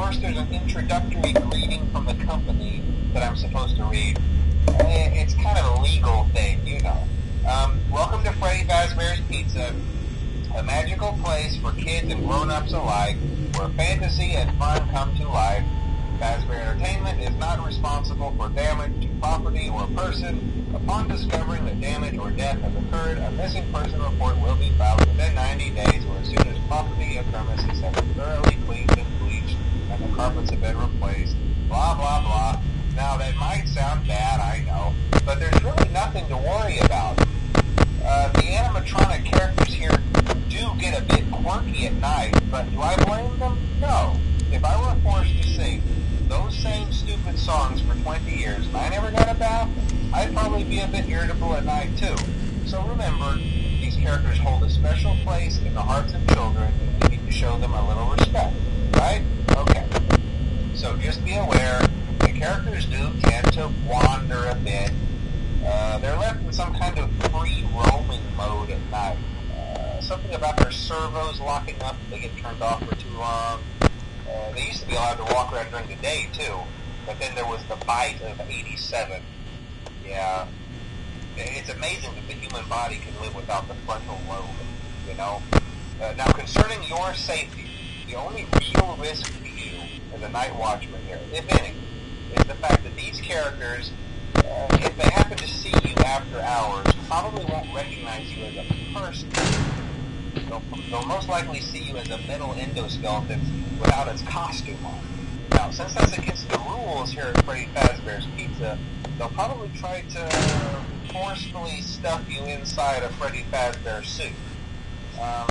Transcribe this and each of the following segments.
course, there's an introductory greeting from the company that I'm supposed to read. It's kind of a legal thing, you know. Welcome to Freddy Fazbear's Pizza, a magical place for kids and grown-ups alike, where fantasy and fun come to life. Fazbear Entertainment is not responsible for damage to property or person. Upon discovering that damage or death has occurred, a missing person report will be filed within 90 days or as soon as property and premises have been thoroughly cleaned and bleached and the carpets have been replaced. Blah, blah, blah. Now, that might sound bad, I know, but there's really nothing to worry about. The animatronic characters here do get a bit quirky at night, but do I blame them? No. If I were forced to sing those same stupid songs for 20 years and I never got a bath, I'd probably be a bit irritable at night too. So remember, these characters hold a special place in the hearts of children and we need to show them a little respect, right? Okay. So just be aware, the characters do tend to wander a bit. They're left in some kind of free roaming mode at night. Something about their servos locking up if they get turned off for too long. They used to be allowed to walk around during the day, too. But then there was the bite of 87. Yeah. It's amazing that the human body can live without the frontal lobe, you know? Now, concerning your safety, the only real risk to you as a night watchman here, if any, is the fact that these characters, if they happen to see you after hours, probably won't recognize you as a person. They'll most likely see you as a metal endoskeleton without its costume on. Now, since that's against the rules here at Freddy Fazbear's Pizza, they'll probably try to forcefully stuff you inside a Freddy Fazbear suit. Now,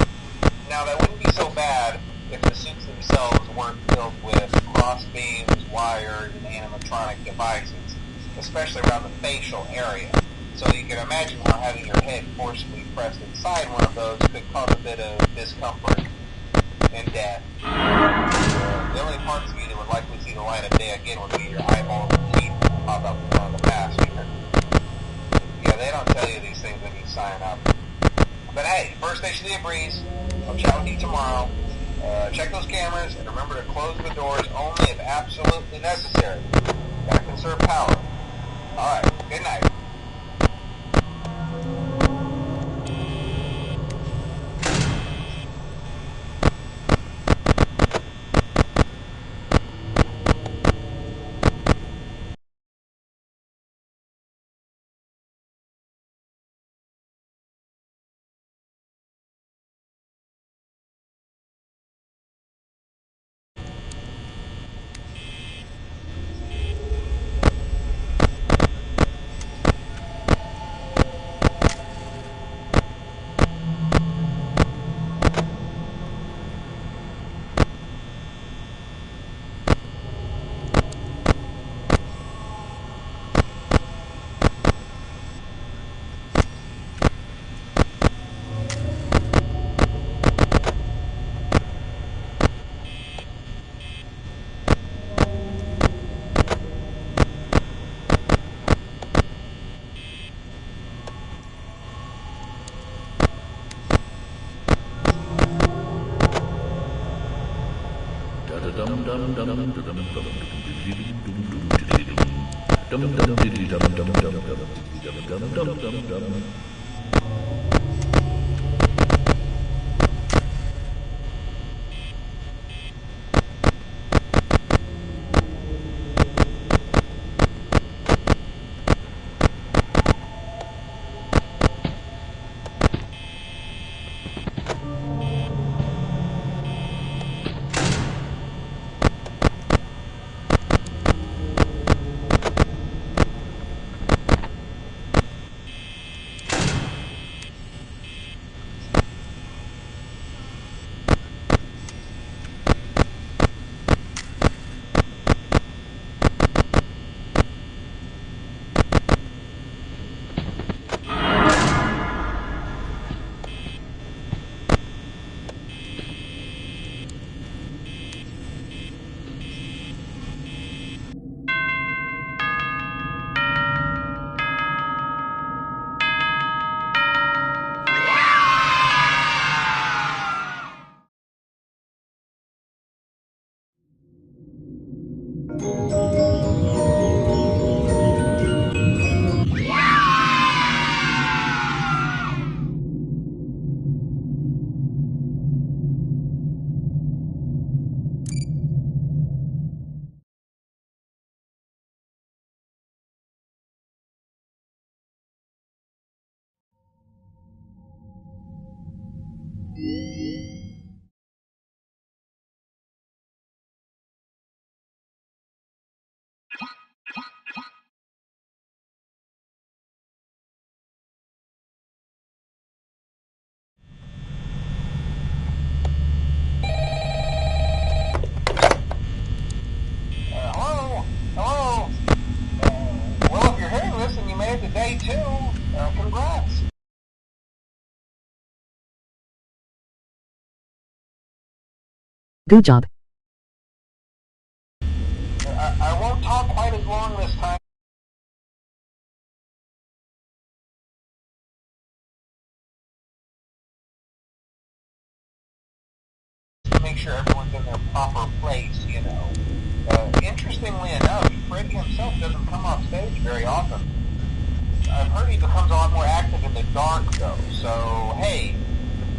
that wouldn't be so bad if the suits themselves weren't filled with cross beams, wires, and animatronic devices, especially around the facial area. So you can imagine how having your head forcefully pressed inside one of those could cause a bit of discomfort and death. The only parts of you that would likely see the light of day again would be your eyeballs and teeth that pop up in front of the mask. Yeah, they don't tell you these things when you sign up. But hey, first station of the breeze. I'll chat with you tomorrow. Check those cameras and remember to close the doors only if absolutely necessary. Gotta conserve power. Alright, good night. Good job. I won't talk quite as long this time. To make sure everyone's in their proper place, you know. Interestingly enough, Freddy himself doesn't come off stage very often. I've heard he becomes a lot more active in the dark, though, so hey,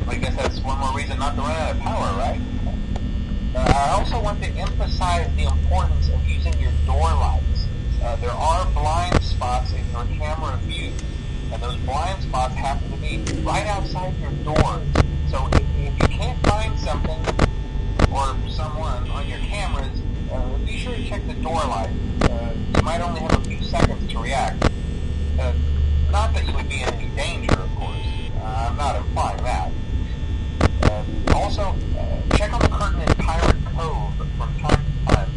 I guess that's one more reason not to run out of power, right? I also want to emphasize the importance of using your door lights. There are blind spots in your camera view, and those blind spots happen to be right outside your doors. So if you can't find something or someone on your cameras, be sure to check the door light. You might only have a few seconds to react. Not that you would be in any danger, of course. I'm not implying that. Also, check on the curtain in Pirate Cove from time to time.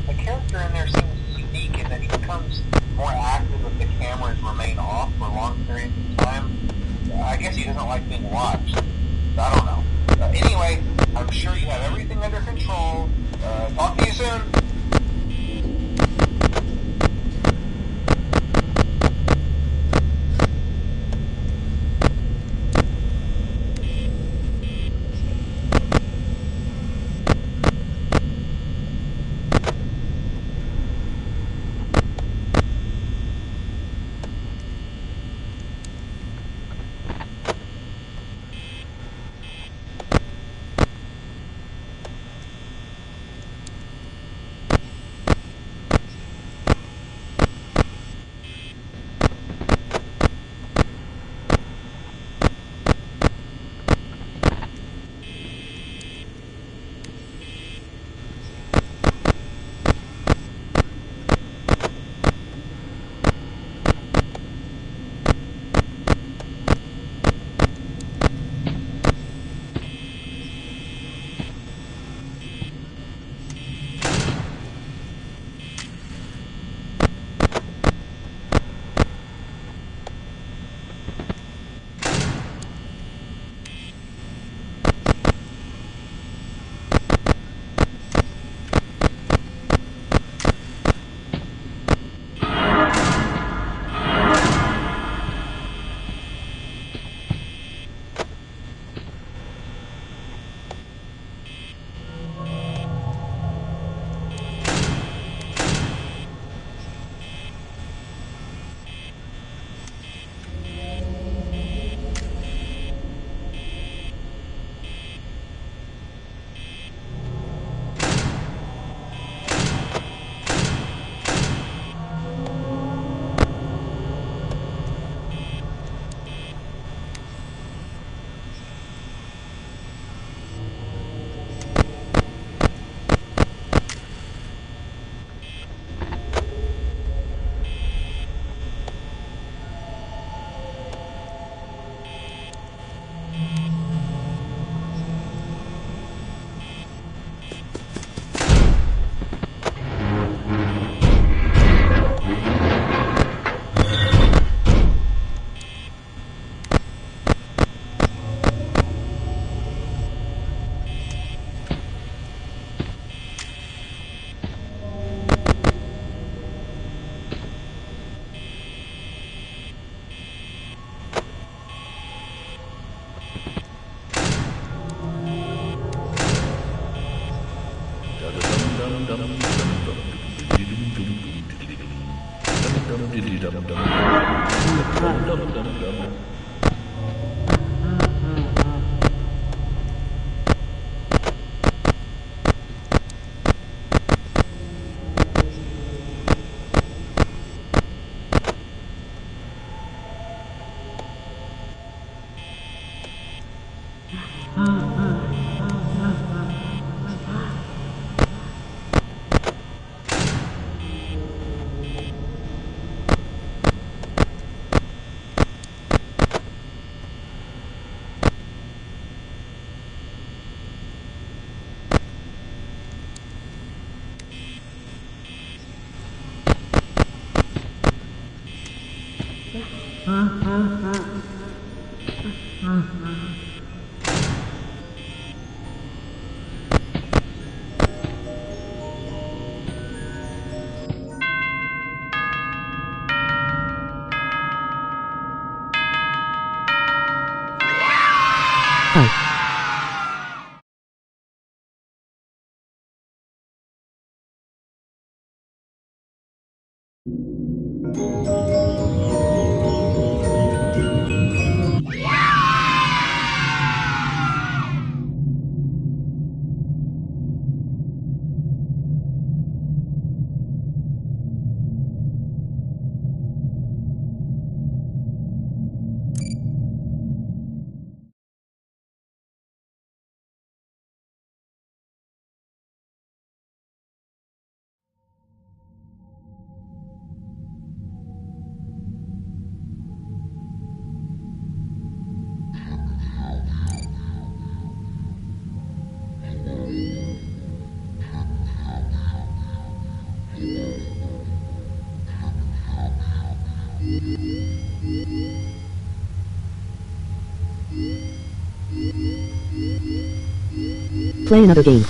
The character in there seems unique in that he becomes more active if the cameras remain off for long periods of time. I guess he doesn't like being watched. I don't know. Anyway, I'm sure you have everything under control. Talk to you soon. Play another game.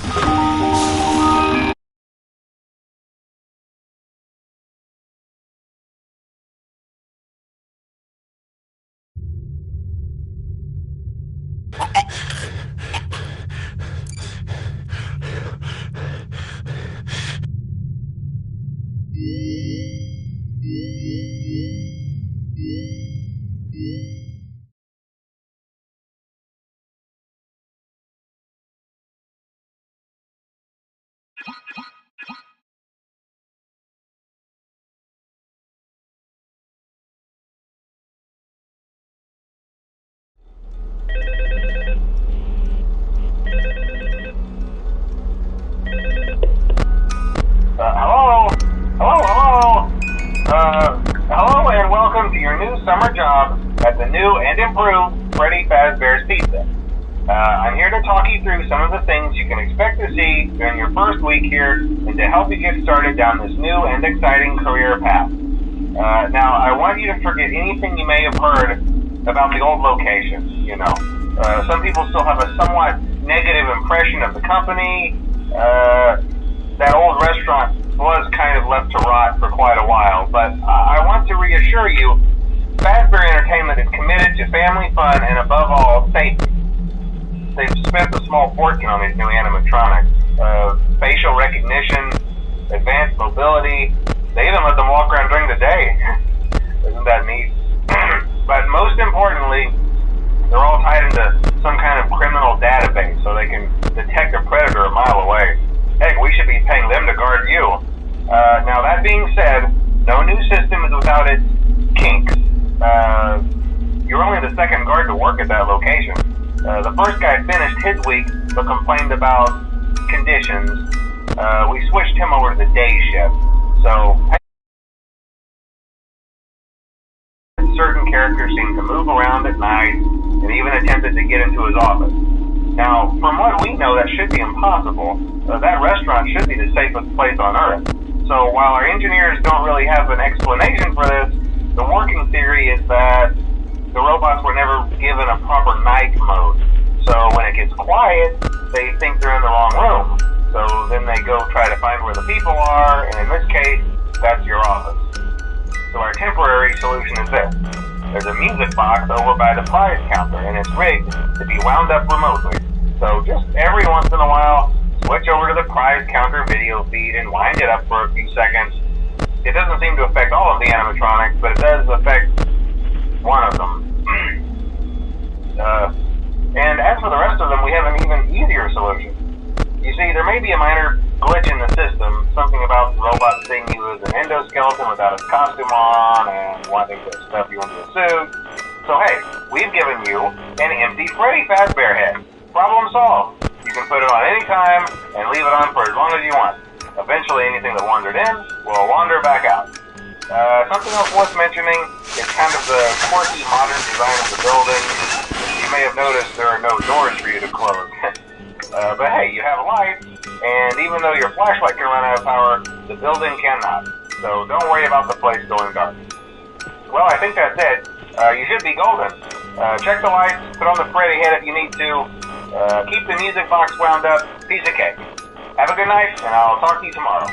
Hello and welcome to your new summer job at the new and improved Freddy Fazbear's Pizza. I'm here to talk you through some of the things you can expect to see during your first week here and to help you get started down this new and exciting career path. Now, I want you to forget anything you may have heard about the old location, some people still have a somewhat negative impression of the company. That old restaurant was kind of left to rot for quite a while, but I want to reassure you, Fazbear Entertainment is committed to family fun and above all, safety. They've spent a small fortune on these new animatronics. Facial recognition, advanced mobility, they even let them walk around during the day. Isn't that neat? But most importantly, they're all tied into some kind of criminal database so they can detect a predator a mile away. Heck, we should be paying them to guard you. Now that being said, no new system is without its kinks. You're only the second guard to work at that location. The first guy finished his week but complained about conditions. We switched him over to the day shift. So certain characters seem to move around at night and even attempted to get into his office. Now, from what we know, that should be impossible. That restaurant should be the safest place on Earth. So while our engineers don't really have an explanation for this, the working theory is that the robots were never given a proper night mode. So when it gets quiet, they think they're in the wrong room. So then they go try to find where the people are, and in this case, that's your office. So our temporary solution is this. There's a music box over by the prize counter, and it's rigged to be wound up remotely. So just every once in a while, switch over to the prize counter video feed and wind it up for a few seconds. It doesn't seem to affect all of the animatronics, but it does affect one of them. And as for the rest of them, we have an even easier solution. You see, there may be a minor glitch in the system, something about the robot seeing you as an endoskeleton without its costume on and wanting to stuff you into a suit. So hey, we've given you an empty Freddy Fazbear head. Problem solved. You can put it on any time and leave it on for as long as you want. Eventually anything that wandered in will wander back out. Something else worth mentioning is kind of the quirky modern design of the building. You may have noticed there are no doors for you to close. But hey, you have a light, and even though your flashlight can run out of power, the building cannot. So don't worry about the place going dark. Well, I think that's it. You should be golden. Check the lights, put on the Freddy head if you need to. Keep the music box wound up. Piece of cake. Have a good night, and I'll talk to you tomorrow.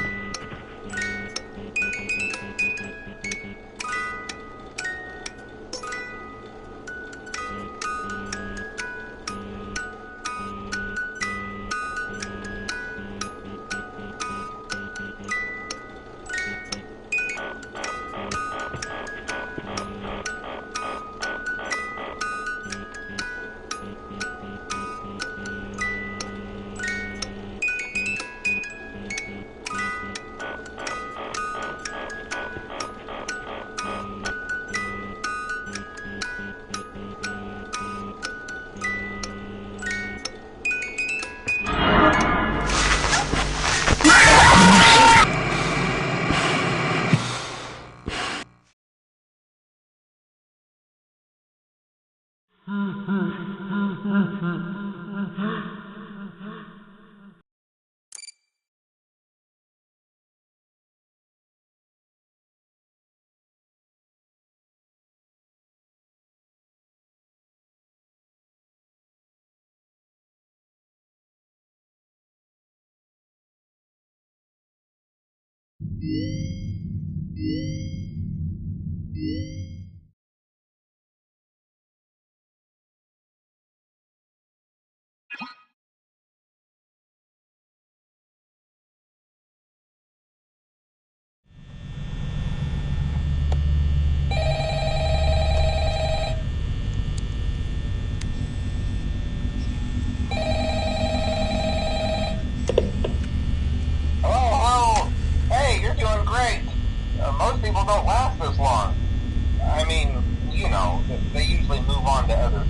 Hello? Hey, you're doing great. Most people don't last this long. I mean, they usually move on to other